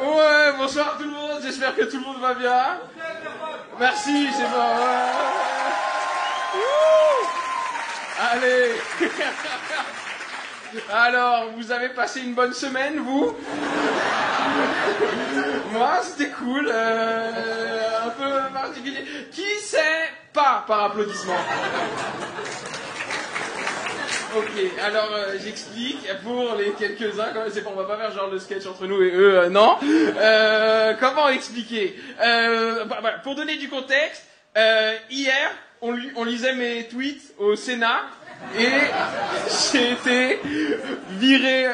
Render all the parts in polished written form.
Ouais, bonsoir tout le monde, j'espère que tout le monde va bien. Merci, c'est bon. Ouais. Allez. Alors, vous avez passé une bonne semaine, vous? Moi, c'était cool. Un peu particulier. Qui sait pas par applaudissement? Ok, alors j'explique pour les quelques-uns, quand même, c'est bon, on va pas faire genre le sketch entre nous et eux, non. Comment expliquer? Pour donner du contexte, hier, on lisait mes tweets au Sénat et j'ai été viré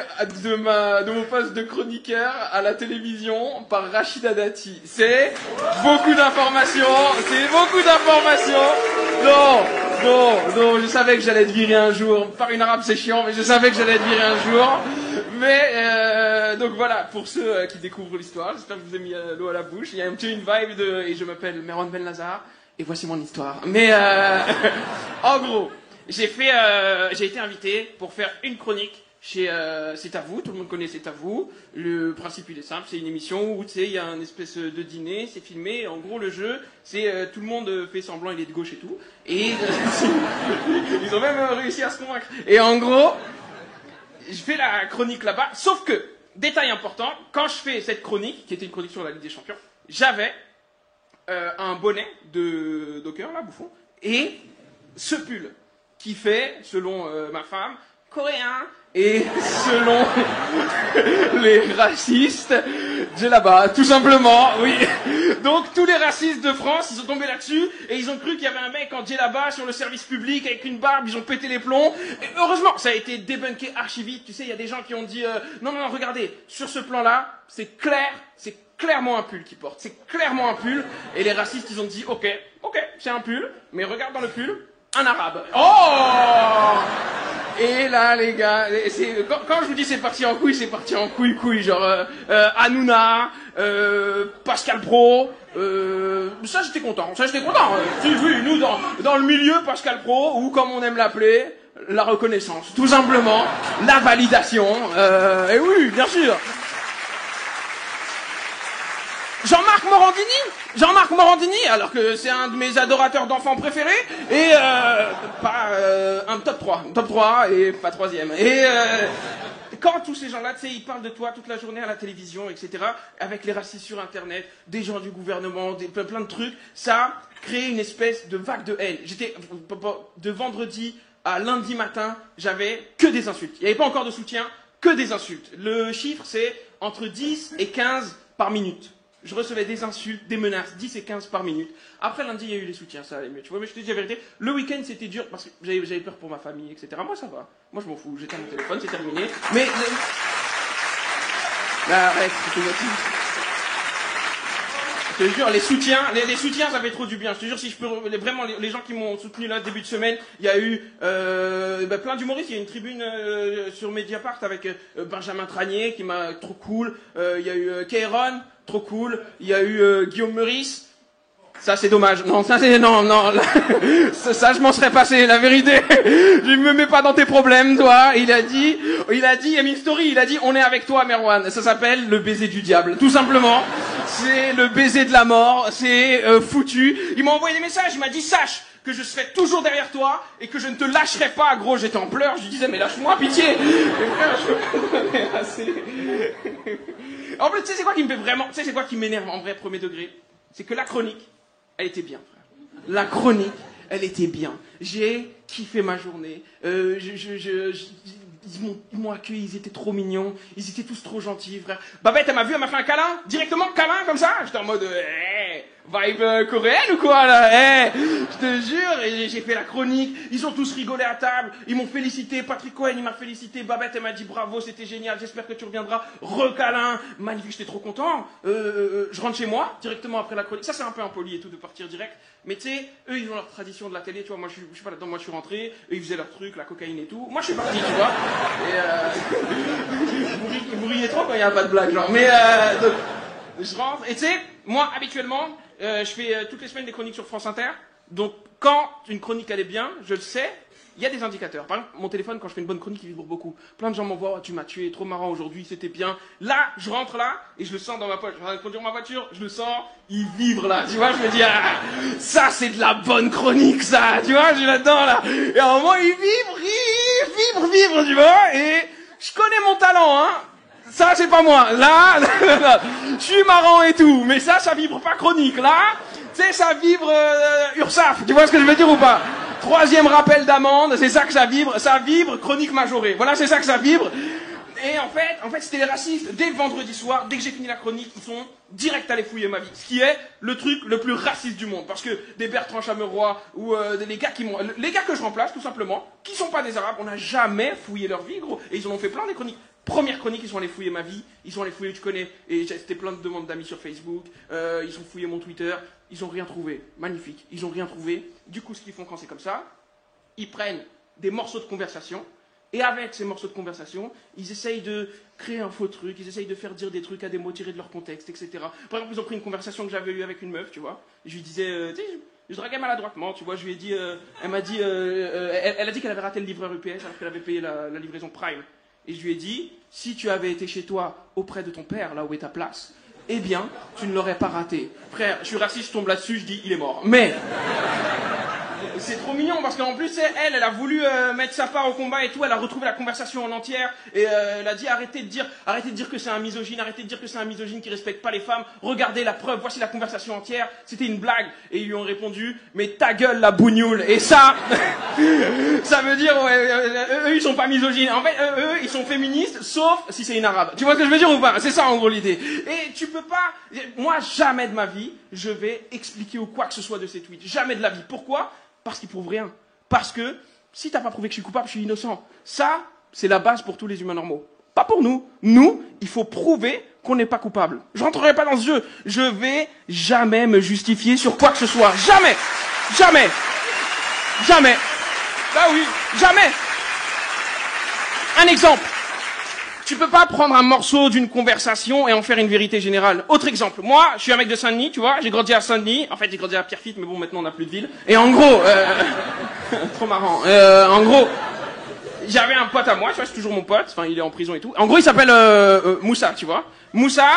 de mon poste de chroniqueur à la télévision par Rachida Dati. C'est beaucoup d'informations, Non, je savais que j'allais être viré un jour. Par une arabe, c'est chiant, mais je savais que j'allais être viré un jour. Mais, donc voilà, pour ceux qui découvrent l'histoire, j'espère que je vous ai mis l'eau à la bouche. Il y a un petit une vibe et je m'appelle Merwan Ben Lazar, et voici mon histoire. Mais, en gros, j'ai été invité pour faire une chronique chez C'est à vous, tout le monde connaît C'est à vous. Le principe il est simple, c'est une émission où tu sais il y a un espèce de dîner, c'est filmé. En gros le jeu, c'est tout le monde fait semblant il est de gauche et tout. Et ils ont même réussi à se convaincre. Et en gros, je fais la chronique là-bas. Sauf que détail important, quand je fais cette chronique, qui était une chronique sur la Ligue des Champions, j'avais un bonnet de Docker là, bouffon, et ce pull qui fait, selon ma femme, coréen. Et selon les racistes, djellaba, tout simplement, oui. Donc tous les racistes de France, ils sont tombés là-dessus et ils ont cru qu'il y avait un mec en djellaba sur le service public avec une barbe, ils ont pété les plombs. Et heureusement, ça a été débunké archi vite. Tu sais, il y a des gens qui ont dit non, regardez, sur ce plan-là, c'est clairement un pull qu'il porte. C'est clairement un pull. Et les racistes, ils ont dit ok, c'est un pull, mais regarde dans le pull, un arabe. Oh! Et là, les gars, quand je vous dis c'est parti en couille, genre Hanouna, Pascal Pro, ça j'étais content. Oui, nous dans le milieu, Pascal Pro, ou comme on aime l'appeler, la reconnaissance, tout simplement, la validation, et oui, bien sûr. Jean-Marc Morandini, alors que c'est un de mes adorateurs d'enfants préférés, et un top 3, et pas troisième. Et quand tous ces gens-là, tu sais, ils parlent de toi toute la journée à la télévision, etc., avec les racistes sur Internet, des gens du gouvernement, plein de trucs, ça crée une espèce de vague de haine. De vendredi à lundi matin, j'avais que des insultes. Il n'y avait pas encore de soutien, que des insultes. Le chiffre, c'est entre 10 et 15 par minute. Je recevais des insultes, des menaces, 10 et 15 par minute. Après lundi, il y a eu les soutiens, ça allait mieux. Tu vois, mais je te dis la vérité, le week-end c'était dur parce que j'avais peur pour ma famille, etc. Moi ça va. Moi je m'en fous, j'éteins mon téléphone, c'est terminé. Mais... arrête, c'est négatif. Je te jure, les soutiens, ça fait trop du bien. Je te jure, si je peux, vraiment, les gens qui m'ont soutenu là, début de semaine, il y a eu plein d'humoristes. Il y a une tribune sur Mediapart avec Benjamin Tranier, qui m'a trop cool. Il y a eu Kéron, trop cool. Il y a eu Guillaume Meurice. Ça, c'est dommage. Non, ça, c'est... Non. Ça, je m'en serais passé, la vérité. Je me mets pas dans tes problèmes, toi. Il a dit, il a mis une story, il a dit, on est avec toi, Merwan. Ça s'appelle le baiser du diable. Tout simplement. C'est le baiser de la mort. C'est foutu. Il m'a envoyé des messages. Il m'a dit, sache que je serai toujours derrière toi et que je ne te lâcherai pas. Gros, j'étais en pleurs. Je lui disais, mais lâche-moi, pitié. En plus, tu sais, c'est quoi qui me fait vraiment... Tu sais, c'est quoi qui m'énerve en vrai, premier degré? C'est que la chronique, elle était bien, frère. La chronique, elle était bien. J'ai kiffé ma journée. Ils m'ont accueilli, ils étaient trop mignons. Ils étaient tous trop gentils, frère. Babette, elle m'a vu, elle m'a fait un câlin. Directement, câlin, comme ça. J'étais en mode, vibe coréenne ou quoi, là? Je te jure. Et j'ai fait la chronique. Ils ont tous rigolé à table. Ils m'ont félicité. Patrick Cohen, il m'a félicité. Babette, elle m'a dit bravo, c'était génial. J'espère que tu reviendras. Recâlin. Magnifique, j'étais trop content. Je rentre chez moi, directement après la chronique. Ça, c'est un peu impoli et tout, de partir direct. Mais tu sais, eux, ils ont leur tradition de la télé, tu vois. Moi, je suis pas là-dedans. Moi, je suis rentré. Eux, ils faisaient leur truc, la cocaïne et tout. Moi, je suis parti, tu vois. Et vous riez trop quand il n'y a pas de blague, genre. Mais donc, je rentre. Et tu sais, moi, habituellement, je fais toutes les semaines des chroniques sur France Inter. Donc, quand une chronique, elle est bien, je le sais. il y a des indicateurs. Par exemple, mon téléphone, quand je fais une bonne chronique, il vibre beaucoup. Plein de gens m'envoient, oh, tu m'as tué, trop marrant aujourd'hui, c'était bien. Là, je rentre là, et je le sens dans ma poche. Je vais conduire ma voiture, je le sens, il vibre là. Tu vois, je me dis, ah, ça c'est de la bonne chronique, ça. Tu vois, je suis là-dedans, là. Et à un moment, il vibre, tu vois. Et je connais mon talent, hein. Ça, c'est pas moi. Là, je suis marrant et tout. Mais ça vibre pas chronique. Là, tu sais, ça vibre URSAF. Tu vois ce que je veux dire ou pas? 3e rappel d'amende, c'est ça que ça vibre chronique majorée. Voilà, c'est ça que ça vibre. Et en fait, c'était les racistes. Dès le vendredi soir, dès que j'ai fini la chronique, ils sont direct allés fouiller ma vie. Ce qui est le truc le plus raciste du monde. Parce que des Bertrand Chameroy ou les gars que je remplace, tout simplement, qui sont pas des Arabes, on n'a jamais fouillé leur vie, gros. Et ils en ont fait plein des chroniques. Première chronique, ils sont allés fouiller ma vie, ils sont allés fouiller, tu connais, et c'était plein de demandes d'amis sur Facebook, ils ont fouillé mon Twitter, ils ont rien trouvé. Magnifique, ils ont rien trouvé. Du coup, ce qu'ils font quand c'est comme ça, ils prennent des morceaux de conversation, et avec ces morceaux de conversation, ils essayent de créer un faux truc, ils essayent de faire dire des trucs à des mots tirés de leur contexte, etc. Par exemple, ils ont pris une conversation que j'avais eue avec une meuf, tu vois, et je lui disais, tu sais, je draguais maladroitement, tu vois, je lui ai dit, elle m'a dit, elle a dit qu'elle avait raté le livreur UPS alors qu'elle avait payé la livraison Prime. Et je lui ai dit, si tu avais été chez toi auprès de ton père, là où est ta place, eh bien, tu ne l'aurais pas raté. Frère, je suis raciste, je tombe là-dessus, je dis, il est mort. Mais, c'est trop mignon parce qu'en plus, elle a voulu mettre sa part au combat et tout, elle a retrouvé la conversation en entière et elle a dit arrêtez de dire que c'est un misogyne, arrêtez de dire que c'est un misogyne qui respecte pas les femmes, regardez la preuve, voici la conversation entière, c'était une blague. Et ils lui ont répondu, mais ta gueule la bougnoule. Et ça, ça veut dire, ouais, eux ils sont pas misogynes, en fait, eux ils sont féministes, sauf si c'est une arabe. Tu vois ce que je veux dire ou pas? C'est ça en gros l'idée. Et tu peux pas, moi jamais de ma vie, je vais expliquer ou quoi que ce soit de ces tweets. Jamais de la vie. Pourquoi? Parce qu'ils prouvent rien. Parce que si t'as pas prouvé que je suis coupable, je suis innocent. Ça, c'est la base pour tous les humains normaux. Pas pour nous. Nous, il faut prouver qu'on n'est pas coupable. Je rentrerai pas dans ce jeu. Je vais jamais me justifier sur quoi que ce soit. Jamais. Jamais. Jamais. Bah oui, jamais. Un exemple. Tu peux pas prendre un morceau d'une conversation et en faire une vérité générale. Autre exemple. Moi, je suis un mec de Saint-Denis, tu vois. J'ai grandi à Saint-Denis. En fait, j'ai grandi à Pierrefitte, mais bon, maintenant, on n'a plus de ville. Et en gros, trop marrant. En gros, j'avais un pote à moi, tu vois, c'est toujours mon pote. Enfin, il est en prison et tout. En gros, il s'appelle Moussa, tu vois. Moussa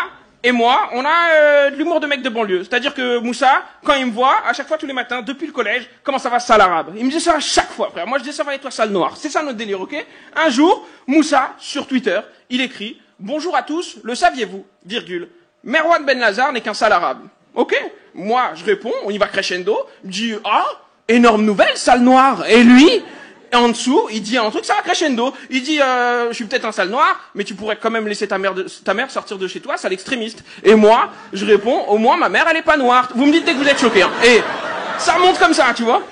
et moi, on a de l'humour de mec de banlieue. C'est-à-dire que Moussa, quand il me voit, à chaque fois, tous les matins, depuis le collège, comment ça va, sale arabe? Il me dit ça à chaque fois, frère. Moi, je dis ça va et toi, sale noir. C'est ça notre délire, ok? Un jour, Moussa, sur Twitter, il écrit « Bonjour à tous, le saviez-vous, virgule, Merwan Ben Lazar n'est qu'un sale arabe. » Ok? Moi, je réponds, on y va crescendo, je dis « Ah, énorme nouvelle, sale noir. » Et lui, en dessous, il dit un truc, ça va crescendo. Il dit je suis peut-être un sale noir, mais tu pourrais quand même laisser ta mère sortir de chez toi, sale extrémiste. Et moi, je réponds, au moins ma mère, elle est pas noire. Vous me dites dès que vous êtes choqués. Hein. Et ça monte comme ça, tu vois.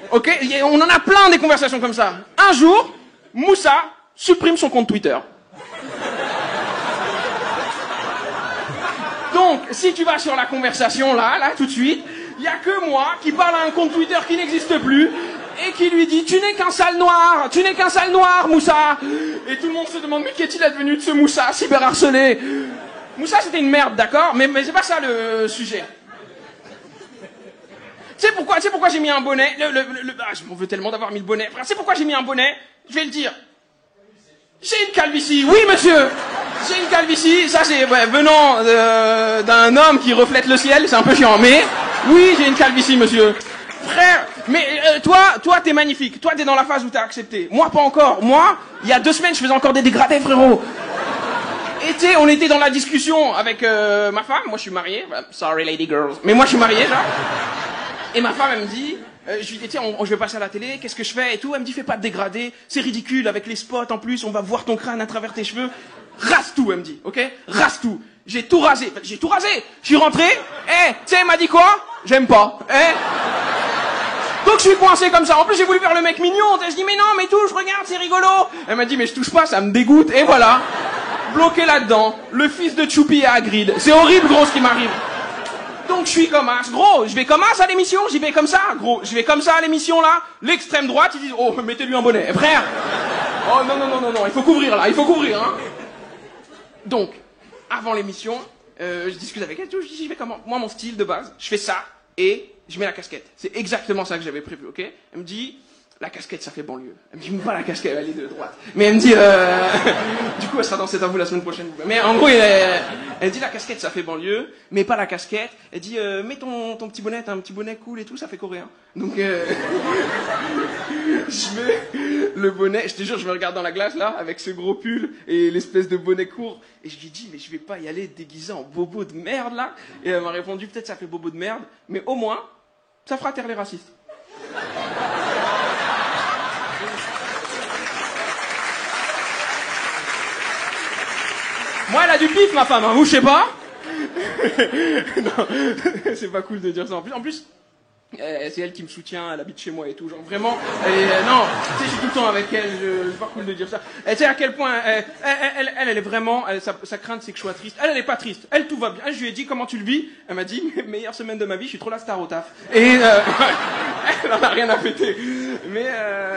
Ok? On en a plein des conversations comme ça. Un jour, Moussa supprime son compte Twitter. Donc, si tu vas sur la conversation, là, tout de suite, il n'y a que moi qui parle à un compte Twitter qui n'existe plus et qui lui dit « Tu n'es qu'un sale noir, Moussa !» Et tout le monde se demande « Mais qu'est-il advenu de ce Moussa, cyberharcelé ?» Moussa, c'était une merde, d'accord, mais c'est pas ça le sujet. Tu sais pourquoi j'ai mis un bonnet je m'en veux tellement d'avoir mis le bonnet. Tu sais pourquoi j'ai mis un bonnet? Je vais le dire. J'ai une calvitie, oui monsieur. J'ai une calvitie, ça c'est venant d'un homme qui reflète le ciel, c'est un peu chiant, mais oui j'ai une calvitie monsieur. Frère, mais toi t'es magnifique, toi t'es dans la phase où t'as accepté. Moi pas encore, moi il y a 2 semaines je faisais encore des dégradés frérot. Et tu sais, on était dans la discussion avec ma femme, moi je suis marié, sorry lady girls, mais moi je suis marié genre. Et ma femme elle me dit... je lui dis, tiens, je vais passer à la télé, qu'est-ce que je fais et tout. Elle me dit, fais pas de dégradé, c'est ridicule avec les spots en plus, on va voir ton crâne à travers tes cheveux. Rase tout, elle me dit, ok? Rase tout. J'ai tout rasé. Je suis rentré, tu sais, elle m'a dit quoi? J'aime pas, Donc je suis coincé comme ça. En plus, j'ai voulu faire le mec mignon. Je dis, mais non, mais touche, regarde, c'est rigolo. Elle m'a dit, mais je touche pas, ça me dégoûte. Et voilà. Bloqué là-dedans. Le fils de Choupi et Hagrid. C'est horrible, gros, ce qui m'arrive. Donc je suis comme as, gros, je vais comme as à l'émission, j'y vais comme ça, gros, je vais comme ça à l'émission là, l'extrême droite, ils disent, oh, mettez-lui un bonnet, frère. Oh non, il faut couvrir là, il faut couvrir, hein. Donc, avant l'émission, je discute avec elle, je dis, j'y vais comment? Moi, mon style de base, je fais ça, et je mets la casquette. C'est exactement ça que j'avais prévu, ok? Elle me dit, la casquette, ça fait banlieue. Elle me dit, pas la casquette, elle est de droite. Mais elle me dit, du coup, elle sera dans C'est à vous la semaine prochaine. Mais en gros, elle dit, la casquette, ça fait banlieue, mais pas la casquette. Elle dit, mets ton petit bonnet, t'as un petit bonnet cool et tout, ça fait coréen. Donc, je mets le bonnet, je te jure, je me regarde dans la glace, là, avec ce gros pull et l'espèce de bonnet court. Et je lui dis, mais je vais pas y aller déguisé en bobo de merde, là. Et elle m'a répondu, peut-être ça fait bobo de merde, mais au moins, ça fera taire les racistes. Moi, elle a du pif, ma femme, hein, vous, je sais pas. Non, c'est pas cool de dire ça. En plus, c'est elle qui me soutient, elle habite chez moi et tout, genre vraiment. Non, tu sais, je suis tout le temps avec elle, c'est pas cool de dire ça. Tu sais à quel point elle est vraiment, sa crainte c'est que je sois triste. Elle est pas triste, elle tout va bien. Je lui ai dit comment tu le vis, elle m'a dit meilleure semaine de ma vie, je suis trop la star au taf. Et elle en a rien à péter. Mais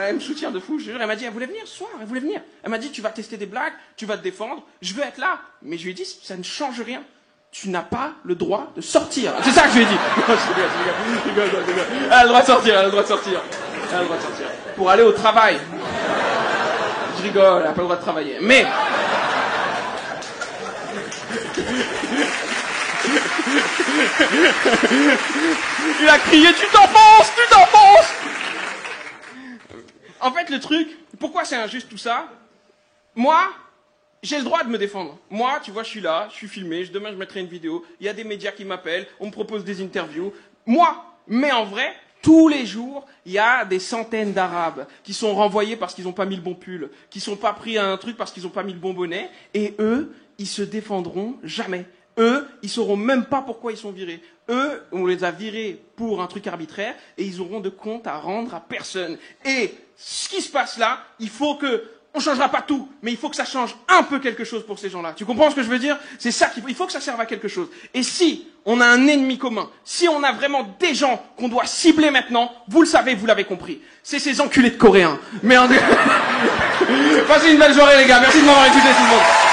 elle me soutient de fou, je jure. Elle m'a dit elle voulait venir ce soir, elle voulait venir. Elle m'a dit tu vas tester des blagues, tu vas te défendre, je veux être là. Mais je lui ai dit ça ne change rien. Tu n'as pas le droit de sortir. C'est ça que je lui ai dit. Non, je rigole. Elle a le droit de sortir, elle a le droit de sortir. Elle a le droit de sortir. Pour aller au travail. Je rigole, elle n'a pas le droit de travailler. Mais... Il a crié, tu t'enfonces. En fait, le truc, pourquoi c'est injuste tout ça? Moi, j'ai le droit de me défendre. Moi, tu vois, je suis là, je suis filmé, demain je mettrai une vidéo, il y a des médias qui m'appellent, on me propose des interviews. Moi, mais en vrai, tous les jours, il y a des centaines d'Arabes qui sont renvoyés parce qu'ils n'ont pas mis le bon pull, qui sont pas pris à un truc parce qu'ils n'ont pas mis le bon bonnet, et eux, ils se défendront jamais. Eux, ils sauront même pas pourquoi ils sont virés. Eux, on les a virés pour un truc arbitraire, et ils auront de compte à rendre à personne. Et ce qui se passe là, il faut que... On changera pas tout, mais il faut que ça change un peu quelque chose pour ces gens-là. Tu comprends ce que je veux dire? C'est ça qu'il faut. Il faut que ça serve à quelque chose. Et si on a un ennemi commun, si on a vraiment des gens qu'on doit cibler maintenant, vous le savez, vous l'avez compris. C'est ces enculés de Coréens. Mais passez une belle soirée, les gars. Merci de m'avoir écouté, tout le monde.